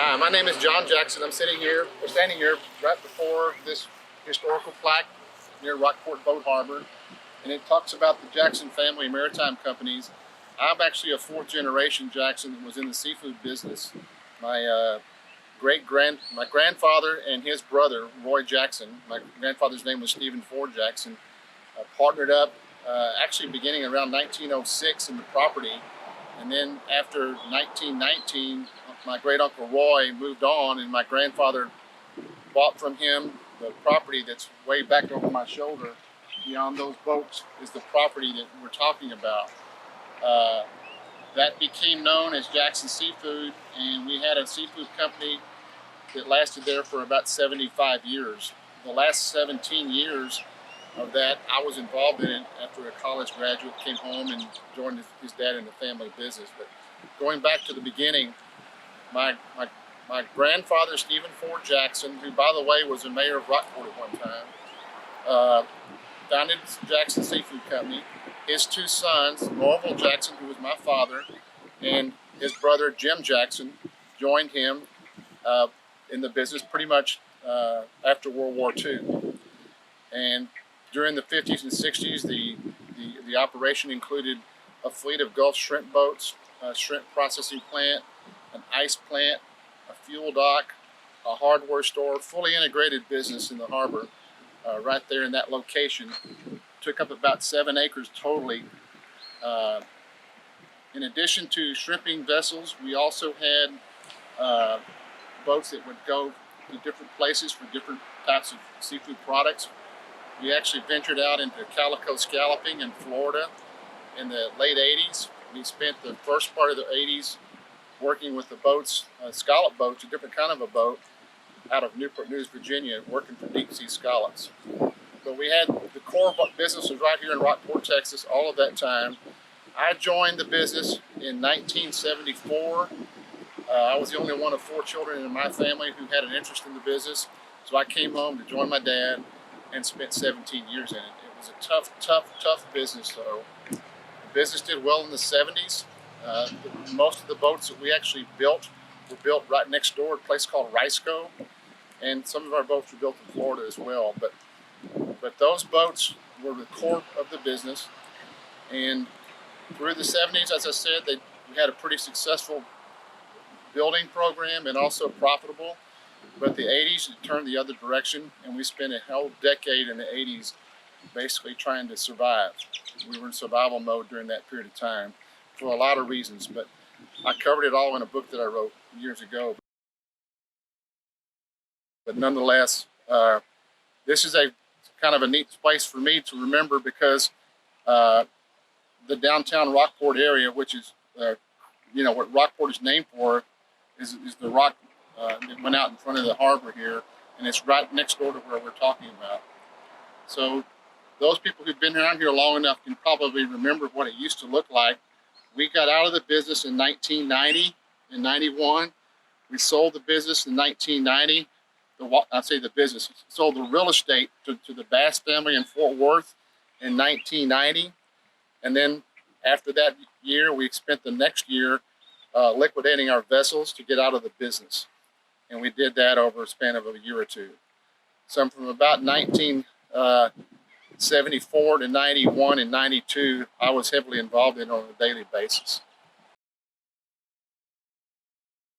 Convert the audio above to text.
Hi, my name is John Jackson. I'm standing here right before this historical plaque near Rockport Boat Harbor, and it talks about the Jackson family maritime companies. I'm actually a fourth generation Jackson that was in the seafood business. My my grandfather and his brother, Roy Jackson, my grandfather's name was Stephen Ford Jackson, partnered up actually beginning around 1906 in the property. And then after 1919, my great uncle Roy moved on, and my grandfather bought from him the property that's way back over my shoulder. Beyond those boats is the property that we're talking about. Uh, that became known as Jackson Seafood, and we had a seafood company that lasted there for about 75 years. The last 17 years of that, I was involved in it after a college graduate came home and joined his dad in the family business. But going back to the beginning, my grandfather, Stephen Ford Jackson, who by the way was a mayor of Rockport at one time, founded Jackson Seafood Company. His two sons, Norval Jackson, who was my father, and his brother Jim Jackson joined him in the business pretty much after World War II. And during the 50s and 60s, the operation included a fleet of Gulf shrimp boats, a shrimp processing plant, an ice plant, a fuel dock, a hardware store, fully integrated business in the harbor right there in that location. Took up about 7 acres totally. In addition to shrimping vessels, we also had boats that would go to different places for different types of seafood products. We actually ventured out into calico scalloping in Florida in the late 80s. We spent the first part of the 80s working with the boats, scallop boats, a different kind of a boat, out of Newport News, Virginia, working for deep sea scallops. But we had the core business was right here in Rockport, Texas, all of that time. I joined the business in 1974. I was the only one of 4 children in my family who had an interest in the business. So I came home to join my dad and spent 17 years in it. It was a tough business though. The business did well in the 70s. Most of the boats that we actually built were built right next door at a place called Riceco. And some of our boats were built in Florida as well. But those boats were the core of the business. And through the 70s, as I said, we had a pretty successful building program and also profitable. But the 80s, it turned the other direction, and we spent a whole decade in the 80s basically trying to survive. We were in survival mode during that period of time for a lot of reasons, but I covered it all in a book that I wrote years ago. But nonetheless, this is a kind of a neat place for me to remember because the downtown Rockport area, which is, what Rockport is named for, is the rock that went out in front of the harbor here, and it's right next door to where we're talking about. So those people who've been around here long enough can probably remember what it used to look like. We got out of the business in 1990 and 91. We sold the business in 1990. Sold the real estate to the Bass family in Fort Worth in 1990. And then after that year, we spent the next year liquidating our vessels to get out of the business. And we did that over a span of a year or two. So from about 1974 to 91 and 92, I was heavily involved in it on a daily basis.